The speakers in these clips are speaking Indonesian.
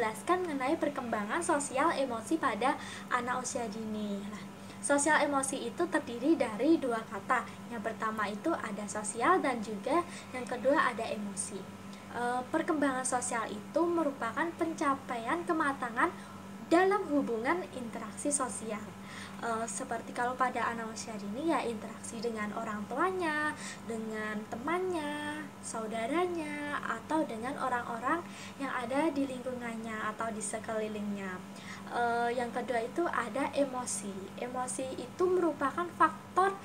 menjelaskan mengenai perkembangan sosial emosi pada anak usia dini. Nah, sosial emosi itu terdiri dari dua kata. Yang pertama itu ada sosial dan juga yang kedua ada emosi. Perkembangan sosial itu merupakan pencapaian kematangan dalam hubungan interaksi sosial. Seperti kalau pada anak usia dini ya interaksi dengan orang tuanya, dengan temannya, saudaranya, atau dengan orang-orang yang ada di lingkungannya atau di sekelilingnya. Yang kedua itu ada emosi. Emosi itu merupakan faktor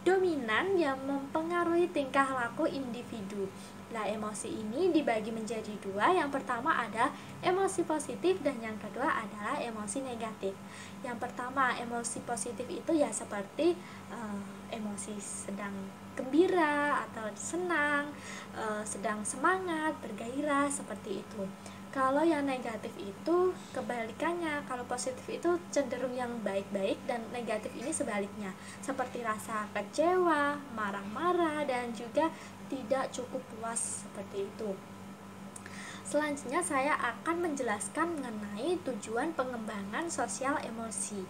dominan yang mempengaruhi tingkah laku individu. Nah, emosi ini dibagi menjadi dua. Yang pertama ada emosi positif dan yang kedua adalah emosi negatif. Yang pertama, emosi positif itu ya seperti emosi sedang gembira atau senang, sedang semangat, bergairah, seperti itu. Kalau yang negatif itu kebalikannya. Kalau positif itu cenderung yang baik-baik dan negatif ini sebaliknya, seperti rasa kecewa, marah-marah, dan juga tidak cukup puas, seperti itu. Selanjutnya saya akan menjelaskan mengenai tujuan pengembangan sosial emosi.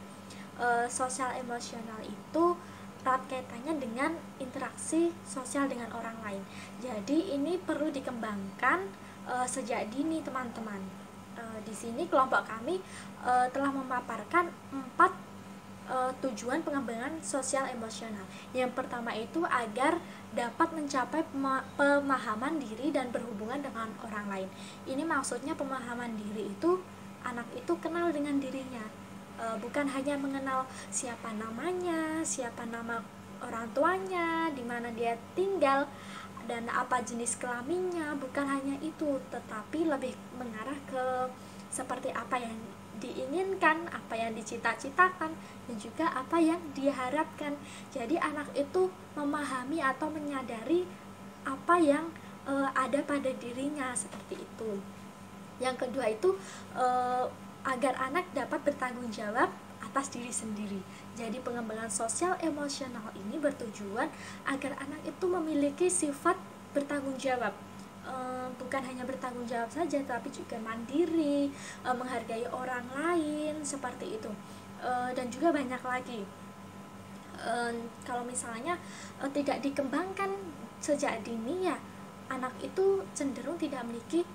Sosial emosional itu erat kaitannya dengan interaksi sosial dengan orang lain. Jadi ini perlu dikembangkan sejak dini, teman-teman. Di sini kelompok kami telah memaparkan 4 tujuan pengembangan sosial emosional. Yang pertama itu agar dapat mencapai pemahaman diri dan berhubungan dengan orang lain. Ini maksudnya pemahaman diri itu anak itu kenal dengan dirinya, bukan hanya mengenal siapa namanya, siapa nama orang tuanya, di mana dia tinggal, dan apa jenis kelaminnya. Bukan hanya itu, tetapi lebih mengarah ke seperti apa yang diinginkan, apa yang dicita-citakan, dan juga apa yang diharapkan. Jadi anak itu memahami atau menyadari apa yang ada pada dirinya, seperti itu. Yang kedua itu agar anak dapat bertanggung jawab atas diri sendiri. Jadi pengembangan sosial emosional ini bertujuan agar anak itu memiliki sifat bertanggung jawab. Bukan hanya bertanggung jawab saja, tapi juga mandiri, menghargai orang lain, seperti itu. Dan juga banyak lagi. Kalau misalnya tidak dikembangkan sejak dini ya, anak itu cenderung tidak memiliki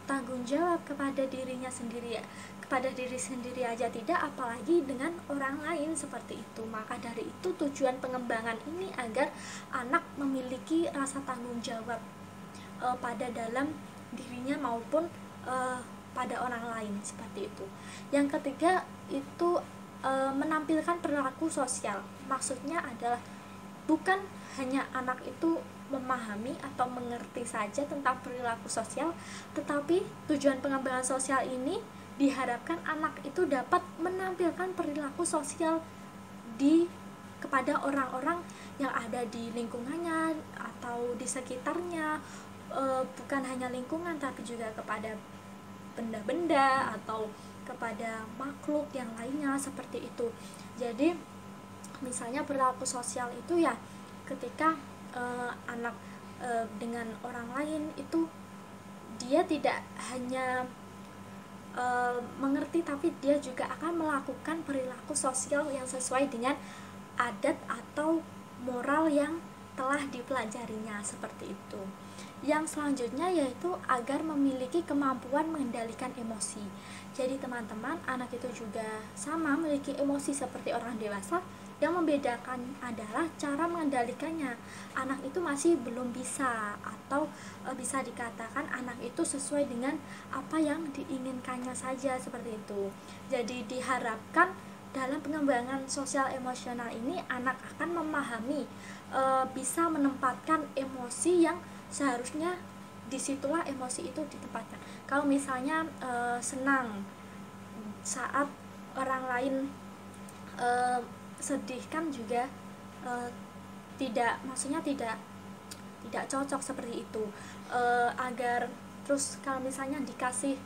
tanggung jawab kepada dirinya sendiri ya. Kepada diri sendiri aja tidak, apalagi dengan orang lain, seperti itu. Maka dari itu tujuan pengembangan ini agar anak memiliki rasa tanggung jawab pada dalam dirinya maupun pada orang lain, seperti itu. Yang ketiga itu menampilkan perilaku sosial. Maksudnya adalah bukan hanya anak itu memahami atau mengerti saja tentang perilaku sosial, tetapi tujuan pengembangan sosial ini diharapkan anak itu dapat menampilkan perilaku sosial kepada orang-orang yang ada di lingkungannya atau di sekitarnya. Bukan hanya lingkungan, tapi juga kepada benda-benda atau kepada makhluk yang lainnya, seperti itu. Jadi misalnya perilaku sosial itu ya ketika anak dengan orang lain itu dia tidak hanya mengerti, tapi dia juga akan melakukan perilaku sosial yang sesuai dengan adat atau moral yang telah dipelajarinya, seperti itu. Yang selanjutnya yaitu agar memiliki kemampuan mengendalikan emosi. Jadi teman-teman, anak itu juga sama memiliki emosi seperti orang dewasa. Yang membedakan adalah cara mengendalikannya. Anak itu masih belum bisa, atau bisa dikatakan anak itu sesuai dengan apa yang diinginkannya saja, seperti itu. Jadi diharapkan dalam pengembangan sosial emosional ini anak akan memahami, bisa menempatkan emosi yang seharusnya disitulah emosi itu ditempatkan. Kalau misalnya senang saat orang lain sedih, kan juga maksudnya tidak cocok, seperti itu. Agar terus kalau misalnya dikasih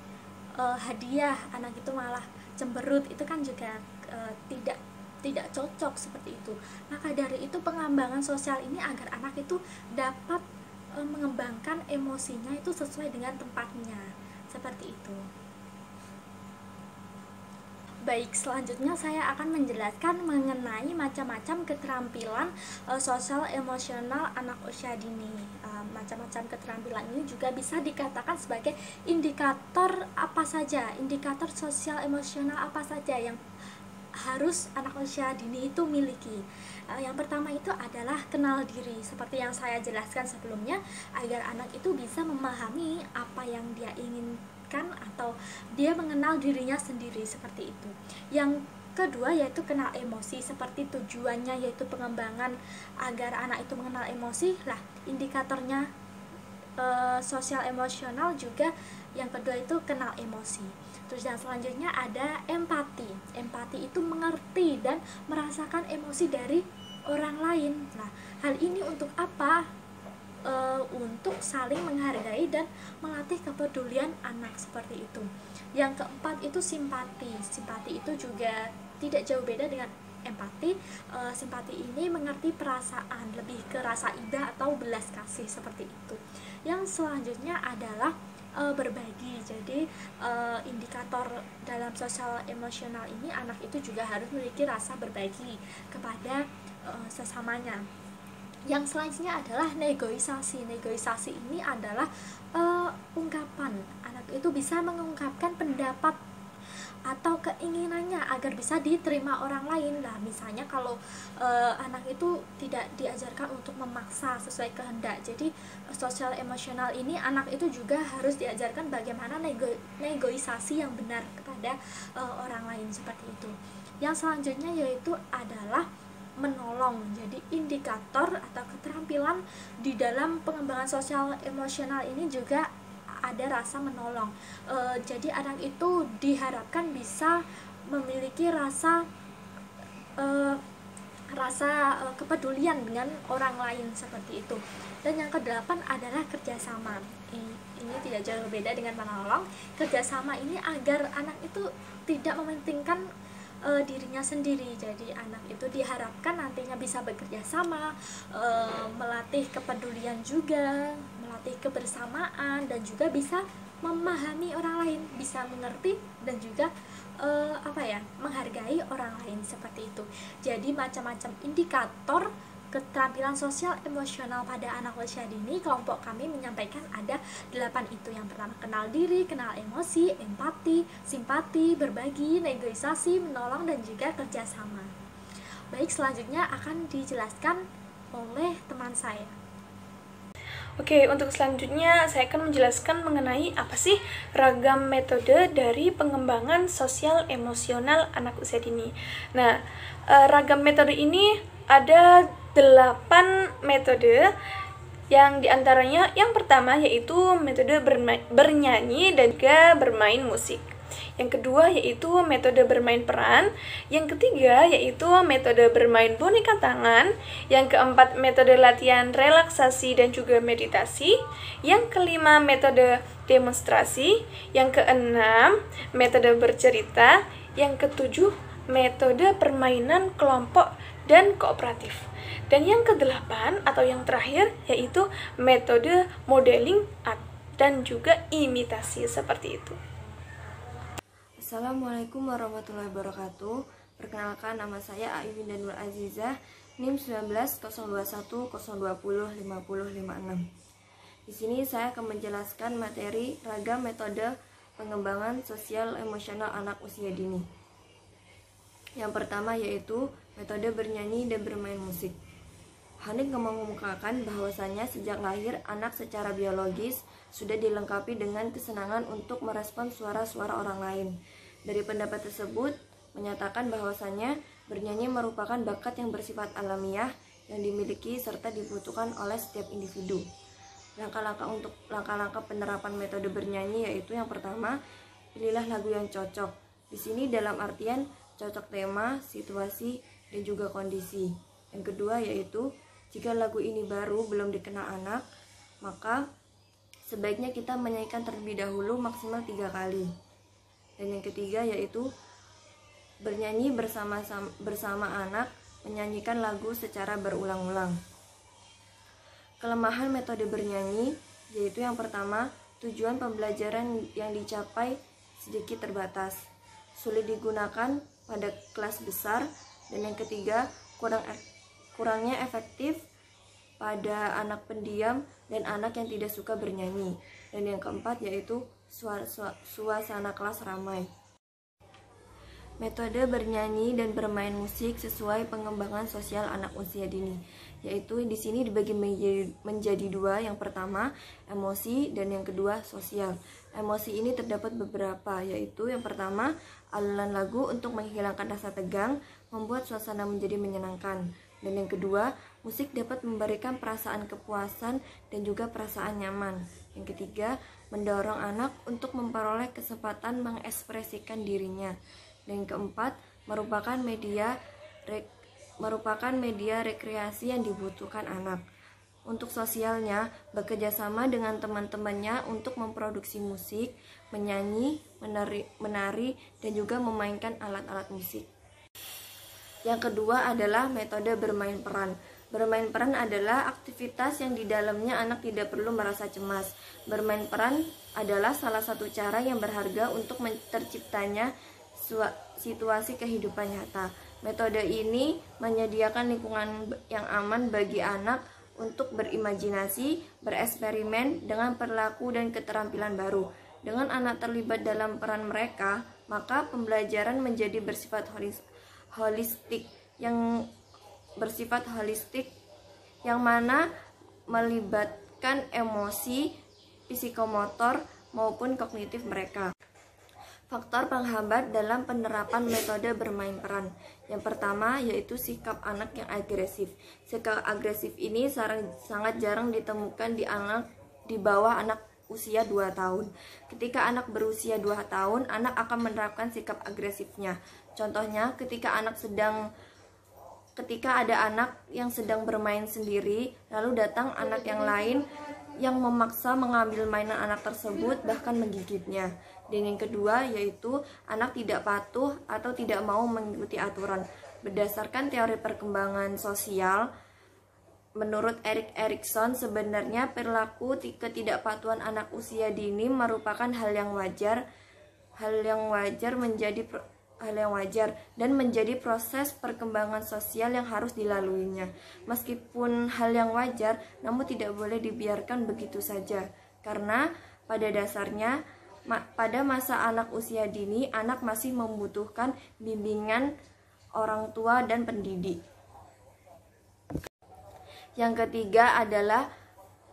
hadiah anak itu malah cemberut, itu kan juga tidak cocok, seperti itu. Maka dari itu pengembangan sosial ini agar anak itu dapat mengembangkan emosinya itu sesuai dengan tempatnya, seperti itu. Baik, selanjutnya saya akan menjelaskan mengenai macam-macam keterampilan sosial emosional anak usia dini. Macam-macam keterampilan ini juga bisa dikatakan sebagai indikator apa saja, indikator sosial emosional apa saja yang harus anak usia dini itu miliki. Yang pertama itu adalah kenal diri, seperti yang saya jelaskan sebelumnya, agar anak itu bisa memahami apa yang dia inginkan atau dia mengenal dirinya sendiri, seperti itu. Yang kedua yaitu kenal emosi, seperti tujuannya yaitu pengembangan agar anak itu mengenal emosi. Lah, indikatornya sosial emosional juga yang kedua itu kenal emosi. Terus yang selanjutnya ada empati. Empati itu mengerti dan merasakan emosi dari orang lain. Nah, hal ini untuk apa? Untuk saling menghargai dan melatih kepedulian anak, seperti itu. Yang keempat itu simpati. Simpati itu juga tidak jauh beda dengan empati. Simpati ini mengerti perasaan, lebih ke rasa iba atau belas kasih, seperti itu. Yang selanjutnya adalah berbagi. Jadi indikator dalam sosial emosional ini, anak itu juga harus memiliki rasa berbagi kepada sesamanya. Yang selanjutnya adalah negosiasi. Negosiasi ini adalah ungkapan. Anak itu bisa mengungkapkan pendapat atau keinginannya agar bisa diterima orang lain. Lah, misalnya kalau anak itu tidak diajarkan untuk memaksa sesuai kehendak. Jadi sosial emosional ini anak itu juga harus diajarkan bagaimana negosiasi yang benar kepada orang lain, seperti itu. Yang selanjutnya yaitu adalah menolong. Jadi indikator atau keterampilan di dalam pengembangan sosial emosional ini juga ada rasa menolong. Jadi anak itu diharapkan bisa memiliki rasa kepedulian dengan orang lain, seperti itu. Dan yang kedelapan adalah kerjasama. Ini tidak jauh beda dengan menolong. Kerjasama ini agar anak itu tidak mementingkan dirinya sendiri. Jadi anak itu diharapkan nantinya bisa bekerja sama, melatih kepedulian juga, melatih kebersamaan, dan juga bisa memahami orang lain, bisa mengerti dan juga menghargai orang lain, seperti itu. Jadi macam-macam indikator keterampilan sosial emosional pada anak usia dini, kelompok kami menyampaikan ada 8 itu. Yang pertama kenal diri, kenal emosi, empati, simpati, berbagi, negosiasi, menolong, dan juga kerjasama. Baik, selanjutnya akan dijelaskan oleh teman saya. Oke, untuk selanjutnya saya akan menjelaskan mengenai apa sih ragam metode dari pengembangan sosial emosional anak usia dini. Nah, ragam metode ini ada 8 metode, yang diantaranya yang pertama yaitu metode bernyanyi dan juga bermain musik. Yang kedua yaitu metode bermain peran. Yang ketiga yaitu metode bermain boneka tangan. Yang keempat metode latihan relaksasi dan juga meditasi. Yang kelima metode demonstrasi. Yang keenam metode bercerita. Yang ketujuh metode permainan kelompok dan kooperatif. Dan yang kedelapan atau yang terakhir yaitu metode modeling dan juga imitasi, seperti itu. Assalamualaikum warahmatullahi wabarakatuh. Perkenalkan, nama saya Aiwinda Nur Azizah, NIM 19/021/020/5056. Di sini saya akan menjelaskan materi ragam metode pengembangan sosial emosional anak usia dini. Yang pertama yaitu metode bernyanyi dan bermain musik. Hanik mengemukakan bahwasannya sejak lahir anak secara biologis sudah dilengkapi dengan kesenangan untuk merespons suara-suara orang lain. Dari pendapat tersebut menyatakan bahwasannya bernyanyi merupakan bakat yang bersifat alamiah yang dimiliki serta dibutuhkan oleh setiap individu. Langkah-langkah penerapan metode bernyanyi yaitu yang pertama, pilihlah lagu yang cocok. Di sini dalam artian cocok tema, situasi, dan juga kondisi. Yang kedua yaitu jika lagu ini baru belum dikenal anak, maka sebaiknya kita menyanyikan terlebih dahulu maksimal 3 kali. Dan yang ketiga yaitu bernyanyi bersama anak, menyanyikan lagu secara berulang-ulang. Kelemahan metode bernyanyi yaitu yang pertama, tujuan pembelajaran yang dicapai sedikit terbatas. sulit digunakan pada kelas besar, dan yang ketiga kurangnya efektif pada anak pendiam dan anak yang tidak suka bernyanyi, dan yang keempat yaitu suasana kelas ramai. Metode bernyanyi dan bermain musik sesuai pengembangan sosial anak usia dini, yaitu di sini dibagi menjadi dua. Yang pertama emosi dan yang kedua sosial. Emosi ini terdapat beberapa, yaitu yang pertama alunan lagu untuk menghilangkan rasa tegang, membuat suasana menjadi menyenangkan. Dan yang kedua, musik dapat memberikan perasaan kepuasan dan juga perasaan nyaman. Yang ketiga, mendorong anak untuk memperoleh kesempatan mengekspresikan dirinya. Dan yang keempat, merupakan media rekreasi yang dibutuhkan anak. Untuk sosialnya, bekerjasama dengan teman-temannya untuk memproduksi musik, menyanyi, menari, dan juga memainkan alat-alat musik. Yang kedua adalah metode bermain peran. Bermain peran adalah aktivitas yang di dalamnya anak tidak perlu merasa cemas. Bermain peran adalah salah satu cara yang berharga untuk terciptanya situasi kehidupan nyata. Metode ini menyediakan lingkungan yang aman bagi anak untuk berimajinasi, bereksperimen dengan perilaku dan keterampilan baru. Dengan anak terlibat dalam peran mereka, maka pembelajaran menjadi bersifat holistik yang mana melibatkan emosi, psikomotor maupun kognitif mereka. Faktor penghambat dalam penerapan metode bermain peran. Yang pertama yaitu sikap anak yang agresif. Sikap agresif ini sangat jarang ditemukan di bawah anak usia 2 tahun. Ketika anak berusia 2 tahun, anak akan menerapkan sikap agresifnya. Contohnya, ketika ada anak yang sedang bermain sendiri, lalu datang anak yang lain yang memaksa mengambil mainan anak tersebut, bahkan menggigitnya. Dan yang kedua yaitu anak tidak patuh atau tidak mau mengikuti aturan. Berdasarkan teori perkembangan sosial, menurut Erik Erikson, sebenarnya perilaku ketidakpatuhan anak usia dini merupakan hal yang wajar dan menjadi proses perkembangan sosial yang harus dilaluinya. Meskipun hal yang wajar, namun tidak boleh dibiarkan begitu saja, karena pada dasarnya pada masa anak usia dini, anak masih membutuhkan bimbingan orang tua dan pendidik. Yang ketiga adalah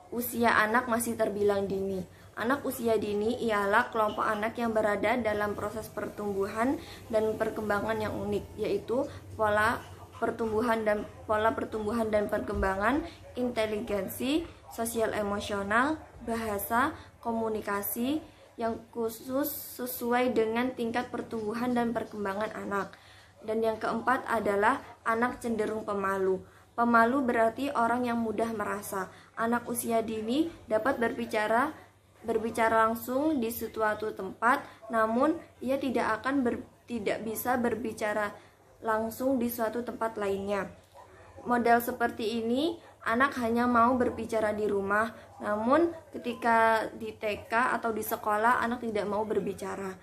usia anak masih terbilang dini. Anak usia dini ialah kelompok anak yang berada dalam proses pertumbuhan dan perkembangan yang unik, yaitu pola pertumbuhan dan perkembangan, inteligensi, sosial emosional, bahasa, komunikasi, yang khusus sesuai dengan tingkat pertumbuhan dan perkembangan anak. Dan yang keempat adalah anak cenderung pemalu. Pemalu berarti orang yang mudah merasa. Anak usia dini dapat berbicara langsung di suatu tempat, namun ia tidak bisa berbicara langsung di suatu tempat lainnya. Model seperti ini, anak hanya mau berbicara di rumah, namun ketika di TK atau di sekolah anak tidak mau berbicara.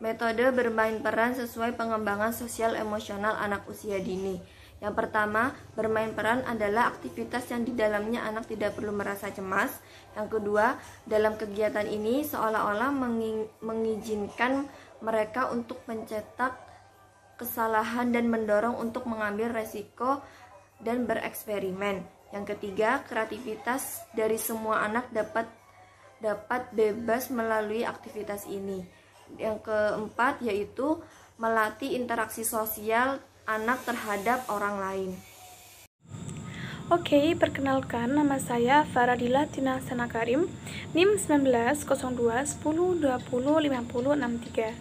Metode bermain peran sesuai pengembangan sosial emosional anak usia dini. Yang pertama, bermain peran adalah aktivitas yang di dalamnya anak tidak perlu merasa cemas. Yang kedua, dalam kegiatan ini seolah-olah mengizinkan mereka untuk mencetak kesalahan dan mendorong untuk mengambil resiko dan bereksperimen. Yang ketiga, kreativitas dari semua anak dapat bebas melalui aktivitas ini. Yang keempat yaitu melatih interaksi sosial anak terhadap orang lain. Oke, perkenalkan, nama saya Faradila Tina Sanakarim, NIM 190210205063.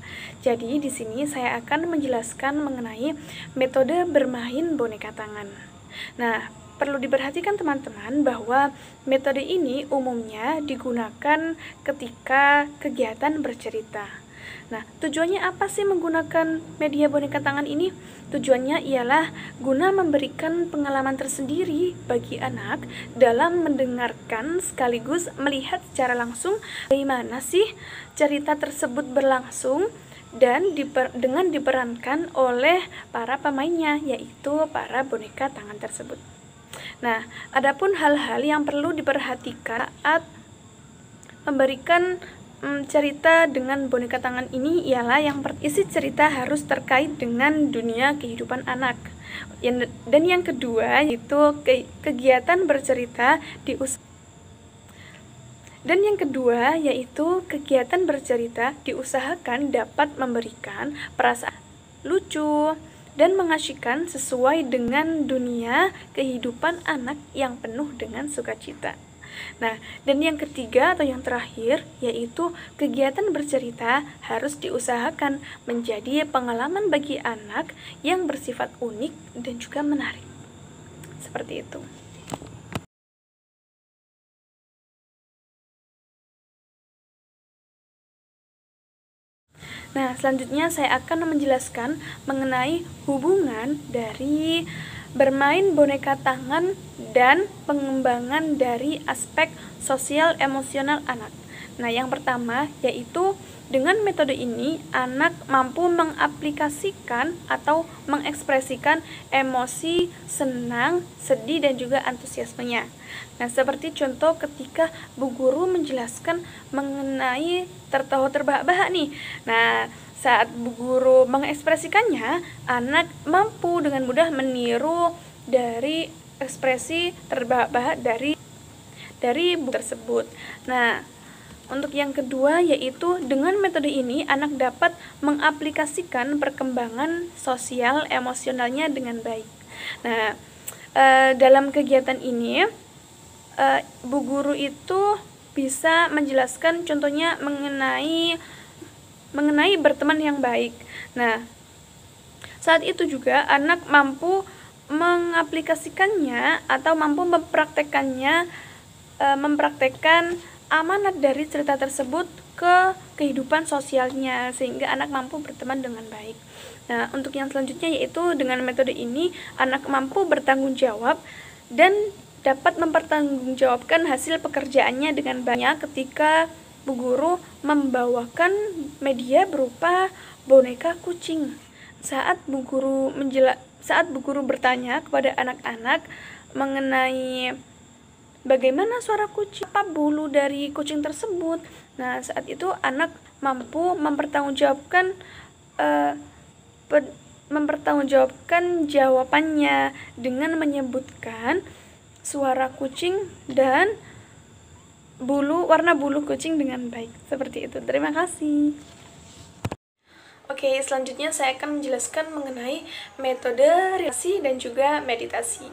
Jadi di sini saya akan menjelaskan mengenai metode bermain boneka tangan. Nah, perlu diperhatikan teman-teman bahwa metode ini umumnya digunakan ketika kegiatan bercerita. Nah, tujuannya apa sih menggunakan media boneka tangan ini? Tujuannya ialah guna memberikan pengalaman tersendiri bagi anak dalam mendengarkan sekaligus melihat secara langsung bagaimana sih cerita tersebut berlangsung dan dengan diperankan oleh para pemainnya, yaitu para boneka tangan tersebut. Nah, adapun hal-hal yang perlu diperhatikan saat memberikan cerita dengan boneka tangan ini ialah isi cerita harus terkait dengan dunia kehidupan anak. Dan yang kedua yaitu kegiatan bercerita diusahakan dapat memberikan perasaan lucu dan mengasyikkan sesuai dengan dunia kehidupan anak yang penuh dengan sukacita. Nah, dan yang ketiga atau yang terakhir yaitu kegiatan bercerita harus diusahakan menjadi pengalaman bagi anak yang bersifat unik dan juga menarik. Seperti itu. Nah, selanjutnya saya akan menjelaskan mengenai hubungan dari bermain boneka tangan dan pengembangan dari aspek sosial emosional anak. Nah, yang pertama yaitu dengan metode ini anak mampu mengaplikasikan atau mengekspresikan emosi senang, sedih, dan juga antusiasmenya. Nah, seperti contoh ketika Bu Guru menjelaskan mengenai tertawa terbahak-bahak nih. Nah, saat Bu Guru mengekspresikannya, anak mampu dengan mudah meniru dari ekspresi terbahak-bahak dari buku tersebut. Nah, untuk yang kedua yaitu dengan metode ini anak dapat mengaplikasikan perkembangan sosial emosionalnya dengan baik. Nah, dalam kegiatan ini Bu Guru itu bisa menjelaskan contohnya mengenai berteman yang baik. Nah, saat itu juga anak mampu mengaplikasikannya atau mampu mempraktekkan amanat dari cerita tersebut ke kehidupan sosialnya sehingga anak mampu berteman dengan baik. Nah, untuk yang selanjutnya yaitu dengan metode ini anak mampu bertanggung jawab dan dapat mempertanggungjawabkan hasil pekerjaannya dengan banyak ketika Bu Guru membawakan media berupa boneka kucing. Saat Bu Guru bertanya kepada anak-anak mengenai bagaimana suara kucing, apa bulu dari kucing tersebut. Nah, saat itu anak mampu mempertanggungjawabkan jawabannya dengan menyebutkan suara kucing dan warna bulu kucing dengan baik. Seperti itu. Terima kasih. Oke, selanjutnya saya akan menjelaskan mengenai metode relaksasi dan juga meditasi.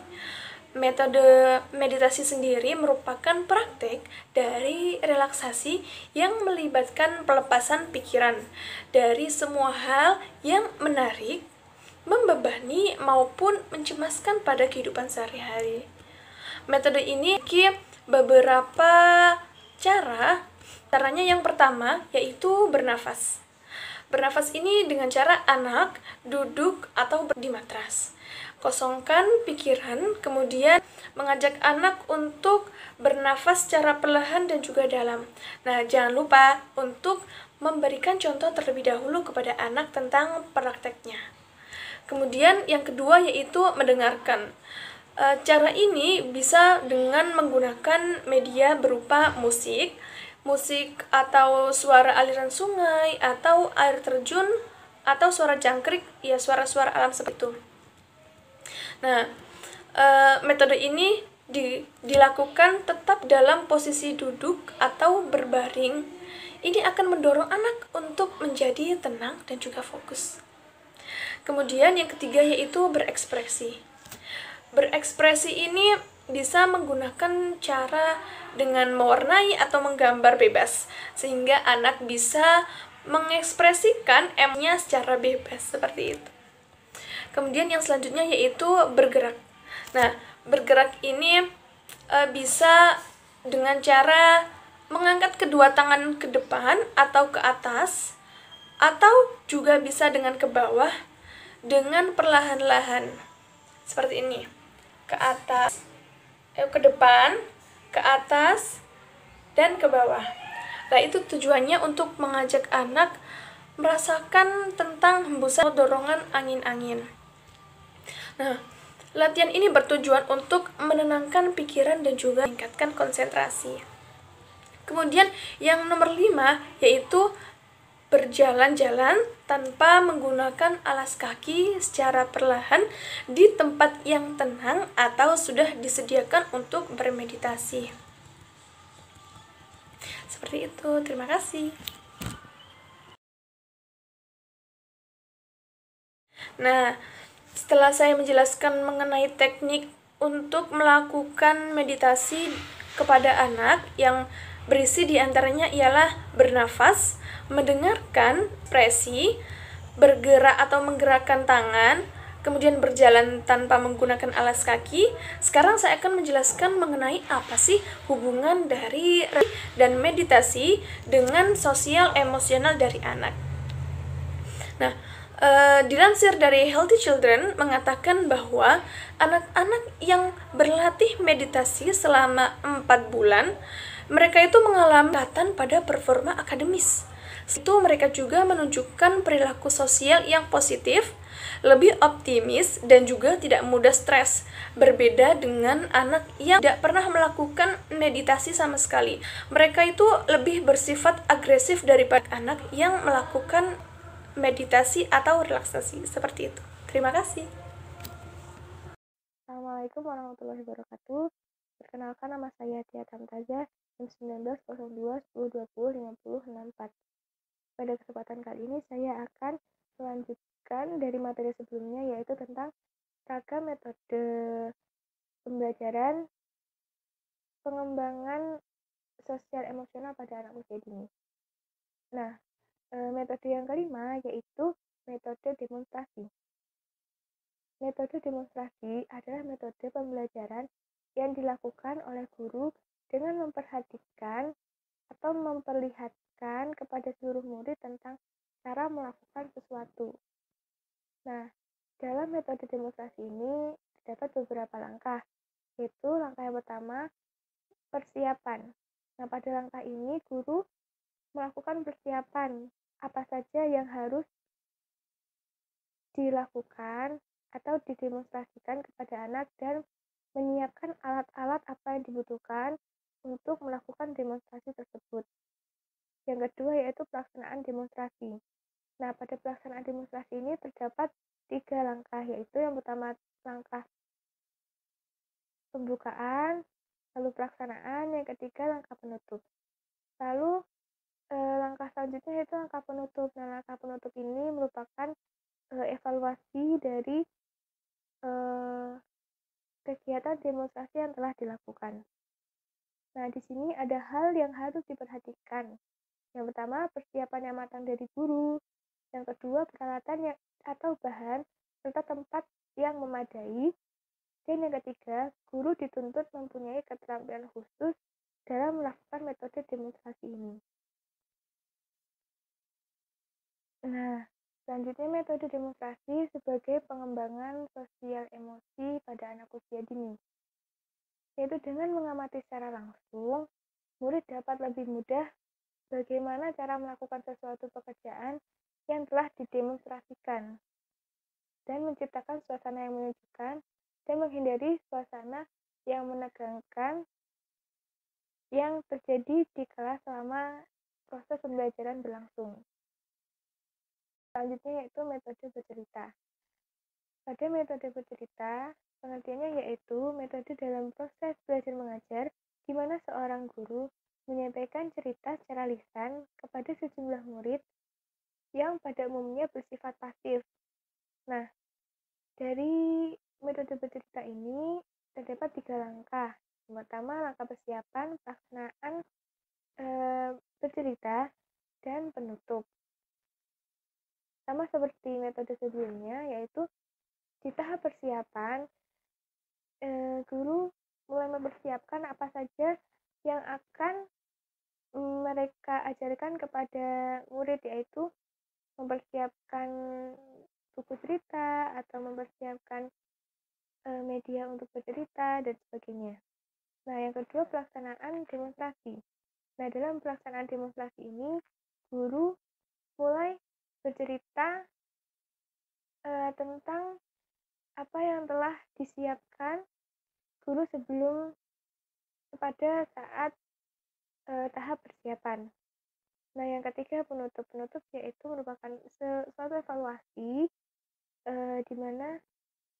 Metode meditasi sendiri merupakan praktek dari relaksasi yang melibatkan pelepasan pikiran dari semua hal yang menarik, membebani, maupun mencemaskan pada kehidupan sehari-hari. Metode ini memiliki beberapa cara. Caranya yang pertama yaitu bernafas. Bernafas ini dengan cara anak duduk atau di matras. Kosongkan pikiran, kemudian mengajak anak untuk bernafas secara perlahan dan juga dalam. Nah, jangan lupa untuk memberikan contoh terlebih dahulu kepada anak tentang prakteknya. Kemudian yang kedua yaitu mendengarkan. Cara ini bisa dengan menggunakan media berupa musik atau suara aliran sungai atau air terjun atau suara jangkrik, ya suara-suara alam seperti itu. Nah, metode ini dilakukan tetap dalam posisi duduk atau berbaring. Ini akan mendorong anak untuk menjadi tenang dan juga fokus. Kemudian yang ketiga yaitu berekspresi. Berekspresi ini bisa menggunakan cara dengan mewarnai atau menggambar bebas, sehingga anak bisa mengekspresikan emosinya secara bebas, seperti itu. Kemudian yang selanjutnya yaitu bergerak. Nah, bergerak ini bisa dengan cara mengangkat kedua tangan ke depan atau ke atas, atau juga bisa dengan ke bawah dengan perlahan-lahan seperti ini, ke atas, ke depan, ke atas, dan ke bawah. Nah, itu tujuannya untuk mengajak anak merasakan tentang hembusan dorongan angin-angin. Nah, latihan ini bertujuan untuk menenangkan pikiran dan juga meningkatkan konsentrasi. Kemudian yang nomor 5 yaitu berjalan-jalan tanpa menggunakan alas kaki secara perlahan di tempat yang tenang atau sudah disediakan untuk bermeditasi. Seperti itu, terima kasih. Nah, setelah saya menjelaskan mengenai teknik untuk melakukan meditasi kepada anak yang berisi diantaranya ialah bernafas, mendengarkan ekspresi, bergerak atau menggerakkan tangan, kemudian berjalan tanpa menggunakan alas kaki. Sekarang saya akan menjelaskan mengenai apa sih hubungan dari dan meditasi dengan sosial emosional dari anak. Nah, dilansir dari Healthy Children mengatakan bahwa anak-anak yang berlatih meditasi selama 4 bulan, mereka itu mengalami peningkatan pada performa akademis. Itu mereka juga menunjukkan perilaku sosial yang positif, lebih optimis, dan juga tidak mudah stres. Berbeda dengan anak yang tidak pernah melakukan meditasi sama sekali. Mereka itu lebih bersifat agresif daripada anak yang melakukan meditasi atau relaksasi. Seperti itu. Terima kasih. Assalamualaikum warahmatullahi wabarakatuh. Perkenalkan, nama saya Tia Tamtaza, NIM 1902 1020 5064. Pada kesempatan kali ini saya akan melanjutkan dari materi sebelumnya, yaitu tentang ragam metode pembelajaran pengembangan sosial emosional pada anak usia dini. Nah, metode yang kelima yaitu metode demonstrasi. Metode demonstrasi adalah metode pembelajaran yang dilakukan oleh guru dengan memperhatikan atau memperlihatkan kepada seluruh murid tentang cara melakukan sesuatu. Nah, dalam metode demonstrasi ini terdapat beberapa langkah, yaitu langkah yang pertama, persiapan. Nah, pada langkah ini guru melakukan persiapan apa saja yang harus dilakukan atau didemonstrasikan kepada anak dan menyiapkan alat-alat apa yang dibutuhkan untuk melakukan demonstrasi tersebut. Yang kedua yaitu pelaksanaan demonstrasi. Nah, pada pelaksanaan demonstrasi ini terdapat 3 langkah, yaitu yang pertama langkah pembukaan, lalu pelaksanaan, yang ketiga langkah penutup. Lalu langkah selanjutnya yaitu langkah penutup. Nah, langkah penutup ini merupakan evaluasi dari kegiatan demonstrasi yang telah dilakukan. Nah, di sini ada hal yang harus diperhatikan. Yang pertama, persiapan yang matang dari guru. Yang kedua, peralatan atau bahan serta tempat yang memadai. Dan yang ketiga, guru dituntut mempunyai keterampilan khusus dalam melakukan metode demonstrasi ini. Nah, selanjutnya metode demonstrasi sebagai pengembangan sosial emosi pada anak usia dini. Yaitu dengan mengamati secara langsung, murid dapat lebih mudah bagaimana cara melakukan sesuatu pekerjaan yang telah didemonstrasikan dan menciptakan suasana yang menyejukkan dan menghindari suasana yang menegangkan yang terjadi di kelas selama proses pembelajaran berlangsung. Selanjutnya yaitu metode bercerita. Pada metode bercerita, pengertiannya yaitu metode dalam proses belajar mengajar di mana seorang guru menyampaikan cerita secara lisan kepada sejumlah murid yang pada umumnya bersifat pasif. Nah, dari metode bercerita ini terdapat 3 langkah. Yang pertama, langkah persiapan, pelaksanaan bercerita, dan penutup. Sama seperti metode sebelumnya, yaitu di tahap persiapan, guru mulai mempersiapkan apa saja yang akan mereka ajarkan kepada murid, yaitu mempersiapkan buku cerita atau mempersiapkan media untuk bercerita dan sebagainya. Nah, yang kedua pelaksanaan demonstrasi. Nah, dalam pelaksanaan demonstrasi ini guru mulai bercerita tentang apa yang telah disiapkan guru sebelum pada saat tahap persiapan. Nah, yang ketiga penutup yaitu merupakan suatu evaluasi di mana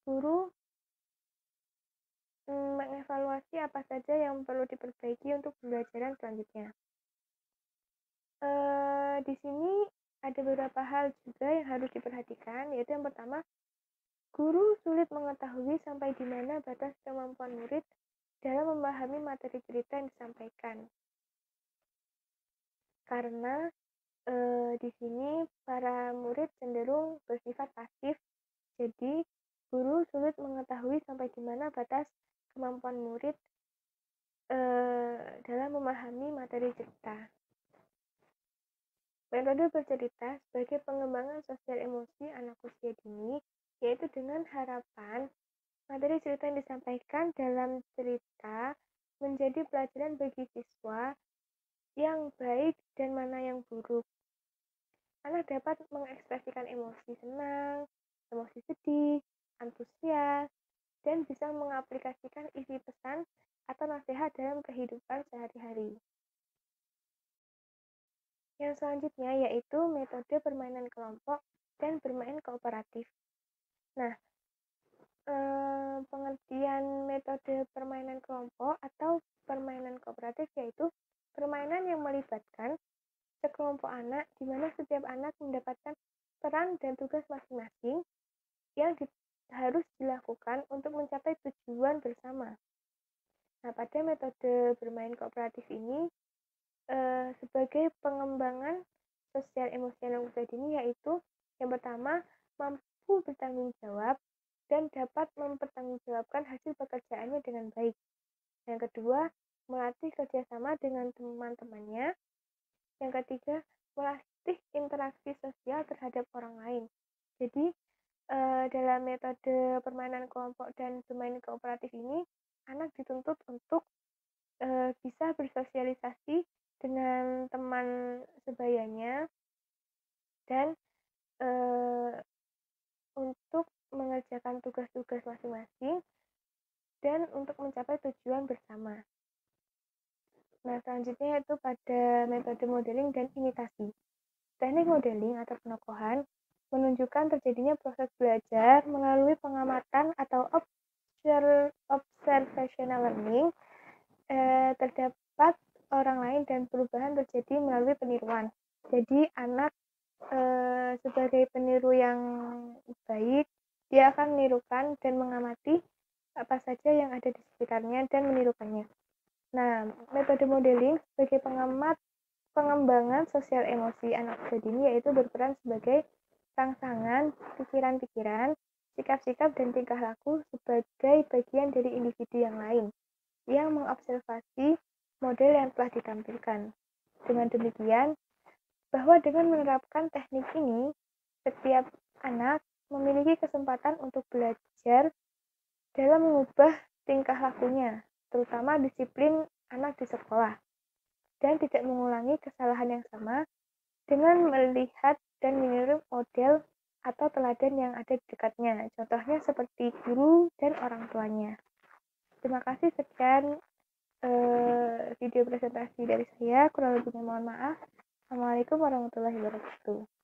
guru mengevaluasi apa saja yang perlu diperbaiki untuk pembelajaran selanjutnya. Di sini ada beberapa hal juga yang harus diperhatikan, yaitu yang pertama, guru sulit mengetahui sampai di mana batas kemampuan murid dalam memahami materi cerita yang disampaikan. Karena di sini para murid cenderung bersifat pasif, jadi guru sulit mengetahui sampai di mana batas kemampuan murid dalam memahami materi cerita. Metode bercerita sebagai pengembangan sosial emosi anak usia dini, yaitu dengan harapan materi cerita yang disampaikan dalam cerita menjadi pelajaran bagi siswa yang baik dan mana yang buruk. Anak dapat mengekspresikan emosi senang, emosi sedih, antusias, dan bisa mengaplikasikan isi pesan atau nasihat dalam kehidupan sehari-hari. Yang selanjutnya yaitu metode permainan kelompok dan bermain kooperatif. Nah, pengertian metode permainan kelompok atau permainan kooperatif yaitu permainan yang melibatkan sekelompok anak di mana setiap anak mendapatkan peran dan tugas masing-masing yang harus dilakukan untuk mencapai tujuan bersama. Nah, pada metode bermain kooperatif ini sebagai pengembangan sosial emosional usia dini yaitu yang pertama mampu bertanggung jawab dan dapat mempertanggungjawabkan hasil pekerjaannya dengan baik. Yang kedua, melatih kerjasama dengan teman-temannya. Yang ketiga, melatih interaksi sosial terhadap orang lain. Jadi dalam metode permainan kelompok dan bermain kooperatif ini, anak dituntut untuk bisa bersosialisasi dengan teman sebayanya dan untuk mengerjakan tugas-tugas masing-masing dan untuk mencapai tujuan bersama. Nah, selanjutnya yaitu pada metode modeling dan imitasi. Teknik modeling atau penokohan menunjukkan terjadinya proses belajar melalui pengamatan atau observational learning. Terdapat orang lain dan perubahan terjadi melalui peniruan. Jadi anak sebagai peniru yang baik, dia akan menirukan dan mengamati apa saja yang ada di sekitarnya dan menirukannya. Nah, metode modeling sebagai pengembangan sosial emosi anak usia dini yaitu berperan sebagai rangsangan pikiran-pikiran, sikap-sikap dan tingkah laku sebagai bagian dari individu yang lain yang mengobservasi model yang telah ditampilkan. Dengan demikian, bahwa dengan menerapkan teknik ini, setiap anak memiliki kesempatan untuk belajar dalam mengubah tingkah lakunya, terutama disiplin anak di sekolah, dan tidak mengulangi kesalahan yang sama dengan melihat dan meniru model atau teladan yang ada di dekatnya, contohnya seperti guru dan orang tuanya. Terima kasih, sekian video presentasi dari saya, kurang lebihnya mohon maaf. Assalamualaikum warahmatullahi wabarakatuh.